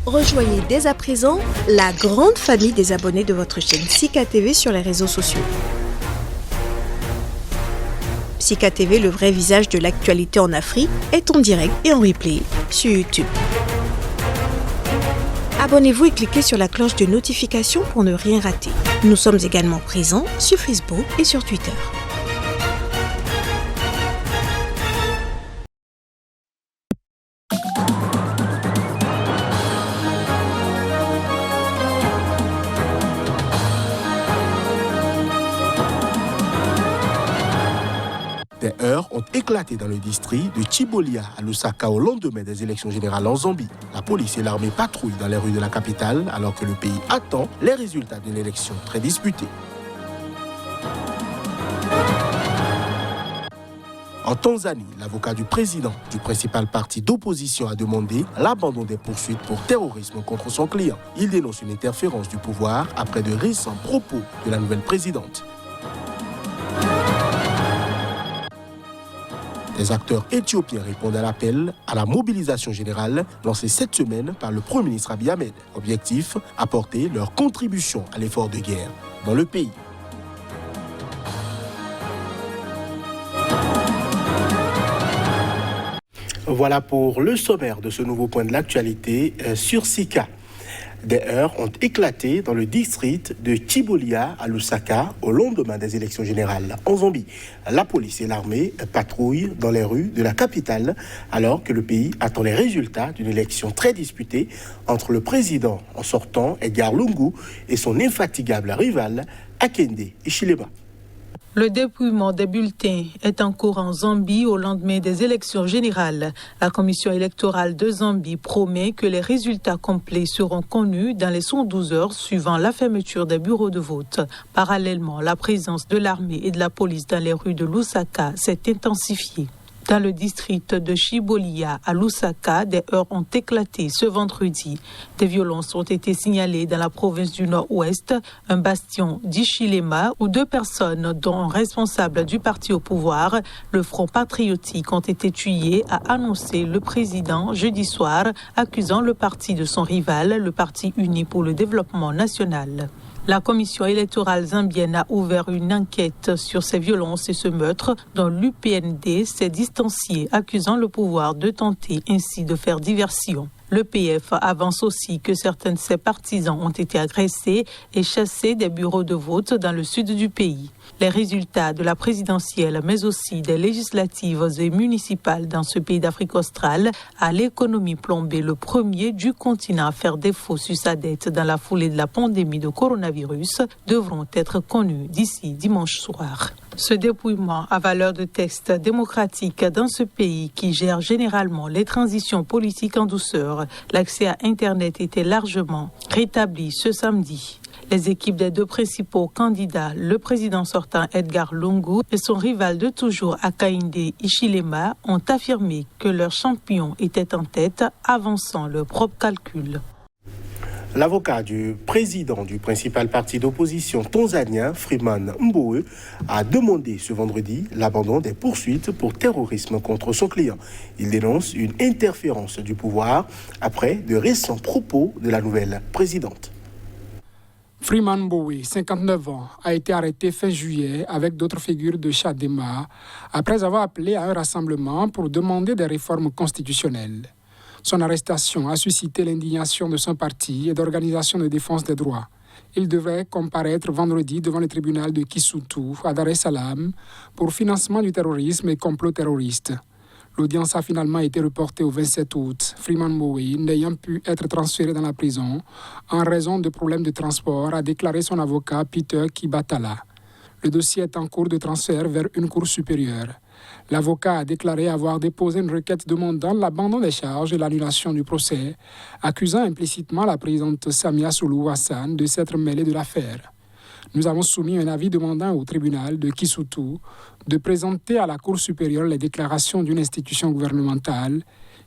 Rejoignez dès à présent la grande famille des abonnés de votre chaîne Sika TV sur les réseaux sociaux. Sika TV, le vrai visage de l'actualité en Afrique, est en direct et en replay sur YouTube. Abonnez-vous et cliquez sur la cloche de notification pour ne rien rater. Nous sommes également présents sur Facebook et sur Twitter. Des heurts ont éclaté dans le district de Chibolia à Lusaka au lendemain des élections générales en Zambie. La police et l'armée patrouillent dans les rues de la capitale alors que le pays attend les résultats d'une élection très disputée. En Tanzanie, l'avocat du président du principal parti d'opposition a demandé l'abandon des poursuites pour terrorisme contre son client. Il dénonce une interférence du pouvoir après de récents propos de la nouvelle présidente. Les acteurs éthiopiens répondent à l'appel à la mobilisation générale lancée cette semaine par le Premier ministre Abiy Ahmed. Objectif, apporter leur contribution à l'effort de guerre dans le pays. Voilà pour le sommaire de ce nouveau point de l'actualité sur Sika. Des heurts ont éclaté dans le district de Chibolia à Lusaka au lendemain des élections générales en Zambie. La police et l'armée patrouillent dans les rues de la capitale alors que le pays attend les résultats d'une élection très disputée entre le président en sortant, Edgar Lungu, et son infatigable rival, Hakainde Hichilema. Le dépouillement des bulletins est en cours en Zambie au lendemain des élections générales. La commission électorale de Zambie promet que les résultats complets seront connus dans les 112 heures suivant la fermeture des bureaux de vote. Parallèlement, la présence de l'armée et de la police dans les rues de Lusaka s'est intensifiée. Dans le district de Chibolia à Lusaka, des heurts ont éclaté ce vendredi. Des violences ont été signalées dans la province du Nord-Ouest, un bastion d'Hichilema, où 2 personnes, dont un responsable du parti au pouvoir, le Front patriotique, ont été tuées, a annoncé le président jeudi soir, accusant le parti de son rival, le Parti uni pour le développement national. La commission électorale zambienne a ouvert une enquête sur ces violences et ce meurtre dont l'UPND s'est distancié, accusant le pouvoir de tenter ainsi de faire diversion. Le PF avance aussi que certains de ses partisans ont été agressés et chassés des bureaux de vote dans le sud du pays. Les résultats de la présidentielle, mais aussi des législatives et municipales dans ce pays d'Afrique australe, à l'économie plombée, le premier du continent à faire défaut sur sa dette dans la foulée de la pandémie de coronavirus, devront être connus d'ici dimanche soir. Ce dépouillement à valeur de texte démocratique dans ce pays qui gère généralement les transitions politiques en douceur, l'accès à Internet était largement rétabli ce samedi. Les équipes des 2 principaux candidats, le président sortant Edgar Lungu et son rival de toujours Hakainde Hichilema, ont affirmé que leur champion était en tête, avançant leurs propres calculs. L'avocat du président du principal parti d'opposition tanzanien, Freeman Mbowe, a demandé ce vendredi l'abandon des poursuites pour terrorisme contre son client. Il dénonce une interférence du pouvoir après de récents propos de la nouvelle présidente. Freeman Mbowe, 59 ans, a été arrêté fin juillet avec d'autres figures de Chadema après avoir appelé à un rassemblement pour demander des réformes constitutionnelles. Son arrestation a suscité l'indignation de son parti et d'organisations de défense des droits. Il devrait comparaître vendredi devant le tribunal de Kisutu à Dar es Salaam pour financement du terrorisme et complot terroriste. L'audience a finalement été reportée au 27 août, Freeman Mbowe n'ayant pu être transféré dans la prison en raison de problèmes de transport, a déclaré son avocat Peter Kibatala. Le dossier est en cours de transfert vers une cour supérieure. L'avocat a déclaré avoir déposé une requête demandant l'abandon des charges et l'annulation du procès, accusant implicitement la présidente Samia Suluhu Hassan de s'être mêlée de l'affaire. Nous avons soumis un avis demandant au tribunal de Kisutu de présenter à la Cour supérieure les déclarations d'une institution gouvernementale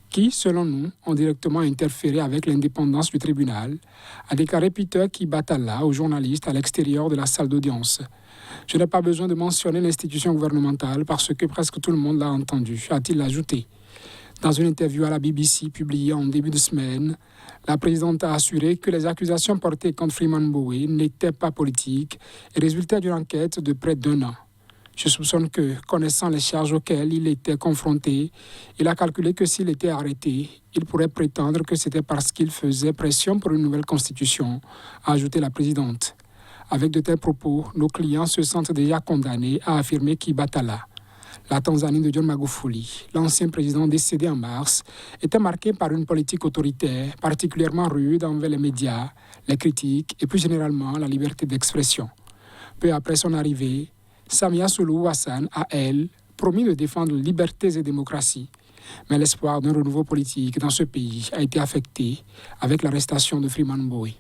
qui, selon nous, ont directement interféré avec l'indépendance du tribunal, a déclaré Peter Kibatala aux journalistes à l'extérieur de la salle d'audience. Je n'ai pas besoin de mentionner l'institution gouvernementale parce que presque tout le monde l'a entendu, a-t-il ajouté. Dans une interview à la BBC publiée en début de semaine, la présidente a assuré que les accusations portées contre Freeman Mbowe n'étaient pas politiques et résultaient d'une enquête de près d'1 an. Je soupçonne que, connaissant les charges auxquelles il était confronté, il a calculé que s'il était arrêté, il pourrait prétendre que c'était parce qu'il faisait pression pour une nouvelle constitution, a ajouté la présidente. Avec de tels propos, nos clients se sentent déjà condamnés, a affirmé Kibatala. La Tanzanie de John Magufuli, l'ancien président décédé en mars, était marquée par une politique autoritaire, particulièrement rude envers les médias, les critiques et plus généralement la liberté d'expression. Peu après son arrivée, Samia Suluhu Hassan a, elle, promis de défendre libertés et démocratie. Mais l'espoir d'un renouveau politique dans ce pays a été affecté avec l'arrestation de Freeman Mbowe.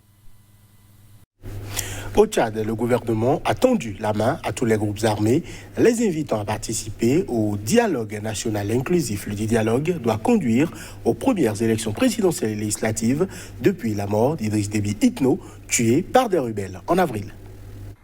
Au Tchad, le gouvernement a tendu la main à tous les groupes armés, les invitant à participer au dialogue national inclusif. Le dialogue doit conduire aux premières élections présidentielles et législatives depuis la mort d'Idriss Déby Itno, tué par des rebelles en avril.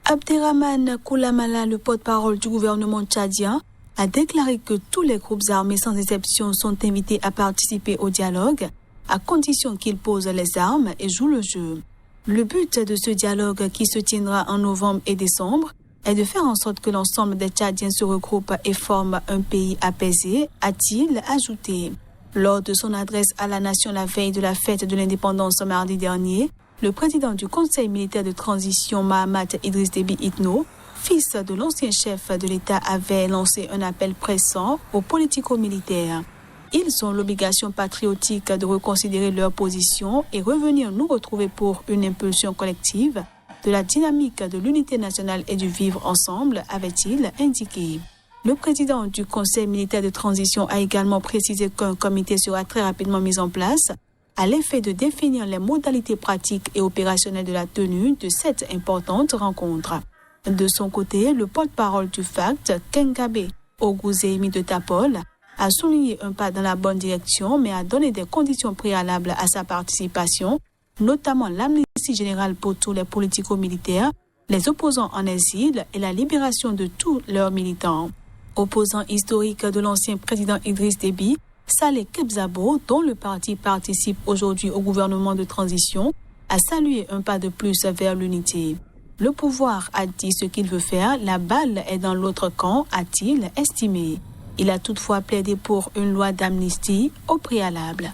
Abderrahmane Koulamala, le porte-parole du gouvernement tchadien, a déclaré que tous les groupes armés sans exception sont invités à participer au dialogue, à condition qu'ils posent les armes et jouent le jeu. Le but de ce dialogue, qui se tiendra en novembre et décembre, est de faire en sorte que l'ensemble des Tchadiens se regroupent et forment un pays apaisé, a-t-il ajouté. Lors de son adresse à la nation la veille de la fête de l'indépendance mardi dernier, le président du Conseil militaire de transition, Mahamat Idriss Déby Itno, fils de l'ancien chef de l'État, avait lancé un appel pressant aux politico-militaires. Ils ont l'obligation patriotique de reconsidérer leur position et revenir nous retrouver pour une impulsion collective de la dynamique de l'unité nationale et du vivre ensemble, avait-il indiqué. Le président du Conseil militaire de transition a également précisé qu'un comité sera très rapidement mis en place à l'effet de définir les modalités pratiques et opérationnelles de la tenue de cette importante rencontre. De son côté, le porte-parole du FACT, Kengabe Oguzemi de Tapol, a souligné un pas dans la bonne direction, mais a donné des conditions préalables à sa participation, notamment l'amnistie générale pour tous les politico-militaires, les opposants en exil et la libération de tous leurs militants. Opposant historique de l'ancien président Idriss Déby, Saleh Kebzabo, dont le parti participe aujourd'hui au gouvernement de transition, a salué un pas de plus vers l'unité. Le pouvoir a dit ce qu'il veut faire, la balle est dans l'autre camp, a-t-il estimé. Il a toutefois plaidé pour une loi d'amnistie au préalable.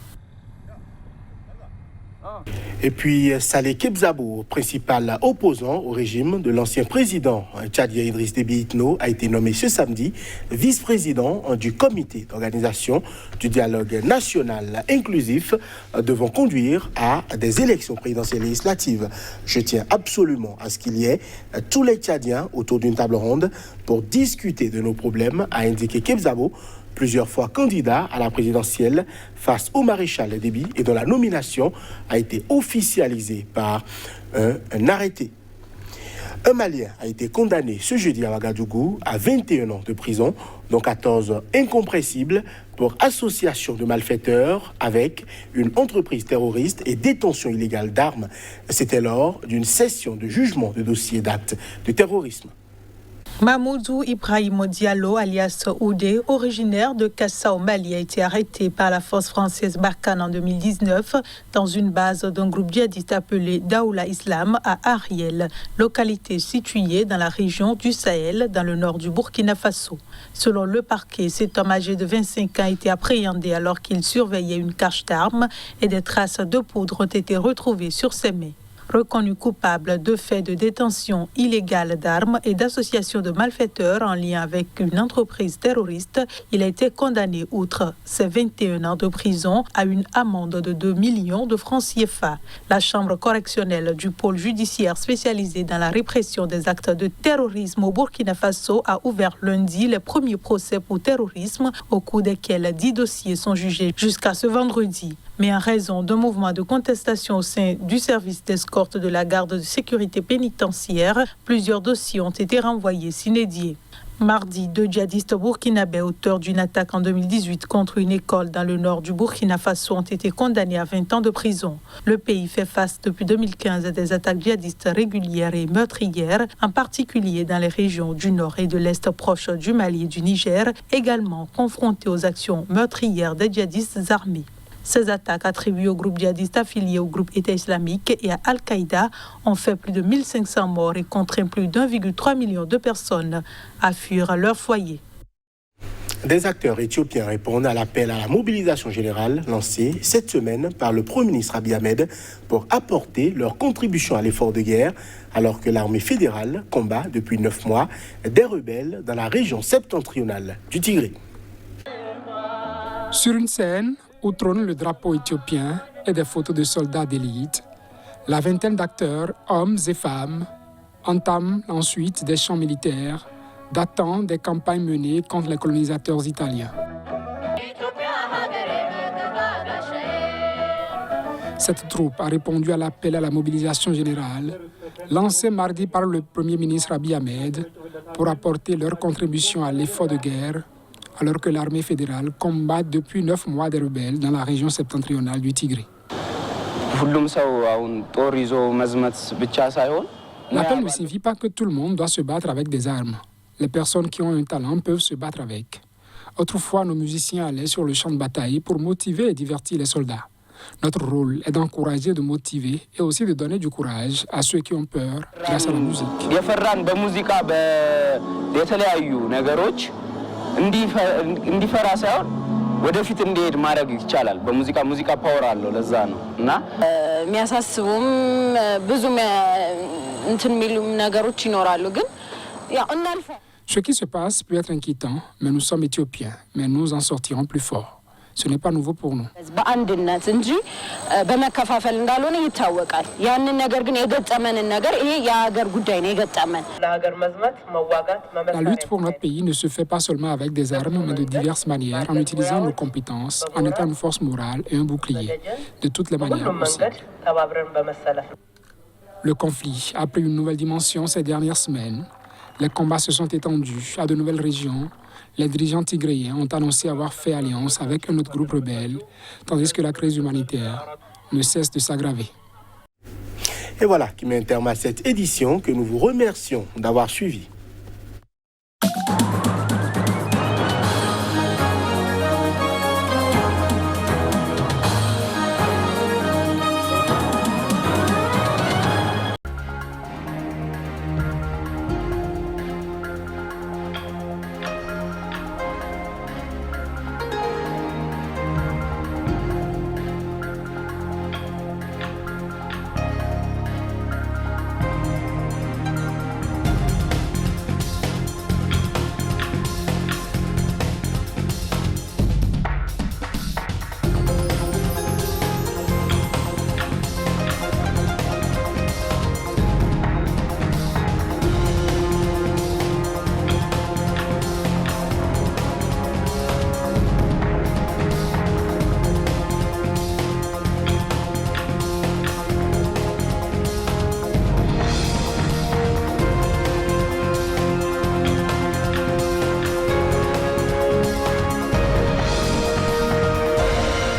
Et puis Saleh Kebzabo, principal opposant au régime de l'ancien président tchadien Idriss Déby Itno, a été nommé ce samedi vice-président du comité d'organisation du dialogue national inclusif devant conduire à des élections présidentielles législatives. Je tiens absolument à ce qu'il y ait tous les Tchadiens autour d'une table ronde pour discuter de nos problèmes, a indiqué Kebzabo, plusieurs fois candidat à la présidentielle face au maréchal Déby et dont la nomination a été officialisée par un arrêté. Un Malien a été condamné ce jeudi à Ouagadougou à 21 ans de prison, dont 14 incompressibles pour association de malfaiteurs avec une entreprise terroriste et détention illégale d'armes. C'était lors d'une session de jugement de dossiers d'actes de terrorisme. Mamoudou Ibrahim Diallo, alias Oudé, originaire de Kassa au Mali, a été arrêté par la force française Barkhane en 2019 dans une base d'un groupe djihadiste appelé Daoula Islam à Ariel, localité située dans la région du Sahel, dans le nord du Burkina Faso. Selon le parquet, cet homme âgé de 25 ans a été appréhendé alors qu'il surveillait une cache d'armes et des traces de poudre ont été retrouvées sur ses mains. Reconnu coupable de faits de détention illégale d'armes et d'association de malfaiteurs en lien avec une entreprise terroriste, il a été condamné, outre ses 21 ans de prison, à une amende de 2 millions de francs CFA. La chambre correctionnelle du pôle judiciaire spécialisé dans la répression des actes de terrorisme au Burkina Faso a ouvert lundi les premiers procès pour terrorisme, au cours desquels 10 dossiers sont jugés jusqu'à ce vendredi. Mais en raison d'un mouvement de contestation au sein du service d'escorte de la garde de sécurité pénitentiaire, plusieurs dossiers ont été renvoyés sine die. Mardi, 2 djihadistes burkinabés auteurs d'une attaque en 2018 contre une école dans le nord du Burkina Faso ont été condamnés à 20 ans de prison. Le pays fait face depuis 2015 à des attaques djihadistes régulières et meurtrières, en particulier dans les régions du nord et de l'est proches du Mali et du Niger, également confrontés aux actions meurtrières des djihadistes armés. Ces attaques attribuées au groupe djihadiste affilié au groupe État islamique et à Al-Qaïda ont fait plus de 1500 morts et contraint plus d'1,3 million de personnes à fuir leur foyer. Des acteurs éthiopiens répondent à l'appel à la mobilisation générale lancé cette semaine par le Premier ministre Abiy Ahmed pour apporter leur contribution à l'effort de guerre alors que l'armée fédérale combat depuis 9 mois des rebelles dans la région septentrionale du Tigré. Sur une scène où trône le drapeau éthiopien et des photos de soldats d'élite, la vingtaine d'acteurs, hommes et femmes, entament ensuite des chants militaires datant des campagnes menées contre les colonisateurs italiens. Cette troupe a répondu à l'appel à la mobilisation générale lancé mardi par le Premier ministre Abiy Ahmed pour apporter leur contribution à l'effort de guerre alors que l'armée fédérale combat depuis 9 mois des rebelles dans la région septentrionale du Tigré. L'appel ne signifie pas que tout le monde doit se battre avec des armes. Les personnes qui ont un talent peuvent se battre avec. Autrefois, nos musiciens allaient sur le champ de bataille pour motiver et divertir les soldats. Notre rôle est d'encourager, de motiver et aussi de donner du courage à ceux qui ont peur grâce à la musique. ወደፊት እንዲሄድ ማድረግ ይቻላል በሙዚቃ ፓወር አለው ለዛ ነው እና የሚያሳስቡም ብዙ እንትን የሚሉ ነገሮች ይኖራሉ ግን ያው እናልፈ Ce qui se passe peut être inquiétant, mais nous sommes éthiopiens, mais nous en sortirons plus forts. Ce n'est pas nouveau pour nous. በአንድነት እንጂ በመከፋፈል እንዳልሆነ ይታወቃል። ያንን ነገር ግን የገጠመንን ነገር ይሄ የሀገር ጉዳይ ነው የገጠመን። La lutte pour notre pays ne se fait pas seulement avec des armes, mais de diverses manières, en utilisant nos compétences, en étant une force morale et un bouclier, de toutes les manières possibles. Le conflit a pris une nouvelle dimension ces dernières semaines. Les combats se sont étendus à de nouvelles régions. Les dirigeants tigréens ont annoncé avoir fait alliance avec un autre groupe rebelle, tandis que la crise humanitaire ne cesse de s'aggraver. Et voilà qui met un terme à cette édition que nous vous remercions d'avoir suivi.